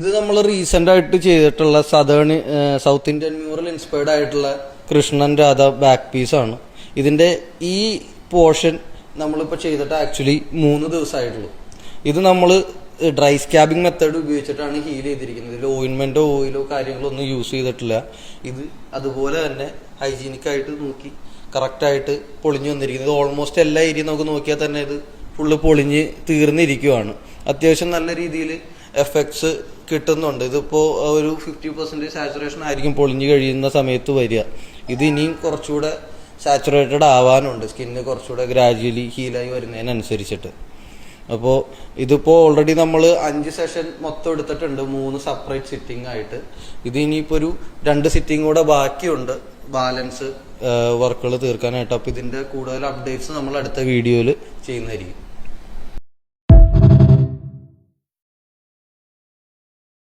ഇത് നമ്മൾ റീസെന്റ് ആയിട്ട് ചെയ്തിട്ടുള്ള സൗത്ത് ഇന്ത്യൻ മ്യൂറൽ ഇൻസ്പയർഡ് ആയിട്ടുള്ള കൃഷ്ണൻ രാധ ബാക്ക് പീസ് ആണ്. ഇതിന്റെ ഈ പോർഷൻ നമ്മളിപ്പോൾ ചെയ്തിട്ട് ആക്ച്വലി 3 ദിവസമായിട്ടുള്ളൂ. ഇത് നമ്മൾ ഡ്രൈ സ്കാബിംഗ് മെത്തേഡ് ഉപയോഗിച്ചിട്ടാണ് ഹീൽ ചെയ്തിരിക്കുന്നത്. ഇതിൽ ഓയിൻമെന്റോ ഓയിലോ കാര്യങ്ങളോ ഒന്നും യൂസ് ചെയ്തിട്ടില്ല. ഇത് അതുപോലെ തന്നെ ഹൈജീനിക് ആയിട്ട് നോക്കി കറക്റ്റായിട്ട് പൊളിഞ്ഞു വന്നിരിക്കുന്നത്. ഓൾമോസ്റ്റ് എല്ലാ ഏരിയയും നമുക്ക് നോക്കിയാൽ തന്നെ ഇത് ഫുള്ള് പൊളിഞ്ഞ് തീർന്നിരിക്കുവാണ്. അത്യാവശ്യം നല്ല രീതിയിൽ എഫക്ട്സ് കിട്ടുന്നുണ്ട്. ഇതിപ്പോൾ ഒരു 50% സാച്ചുറേഷൻ ആയിരിക്കും പൊളിഞ്ഞ് കഴിയുന്ന സമയത്ത് വരിക. ഇത് ഇനിയും കുറച്ചുകൂടെ സാച്ചുറേറ്റഡ് ആവാനുണ്ട്, സ്കിന്ന് കുറച്ചുകൂടെ ഗ്രാജുവലി ഹീലായി വരുന്നതിനനുസരിച്ചിട്ട്. അപ്പോൾ ഇതിപ്പോൾ ഓൾറെഡി നമ്മൾ 5 സെഷൻ മൊത്തം എടുത്തിട്ടുണ്ട്, 3 സെപ്പറേറ്റ് സിറ്റിംഗ് ആയിട്ട്. ഇത് ഇനിയിപ്പോൾ ഒരു 2 സിറ്റിംഗ് കൂടെ ബാക്കിയുണ്ട് ബാലൻസ് വർക്കുകൾ തീർക്കാനായിട്ട്. അപ്പോൾ ഇതിൻ്റെ കൂടുതൽ അപ്ഡേറ്റ്സ് നമ്മൾ അടുത്ത വീഡിയോയിൽ ചെയ്യുന്നതായിരിക്കും.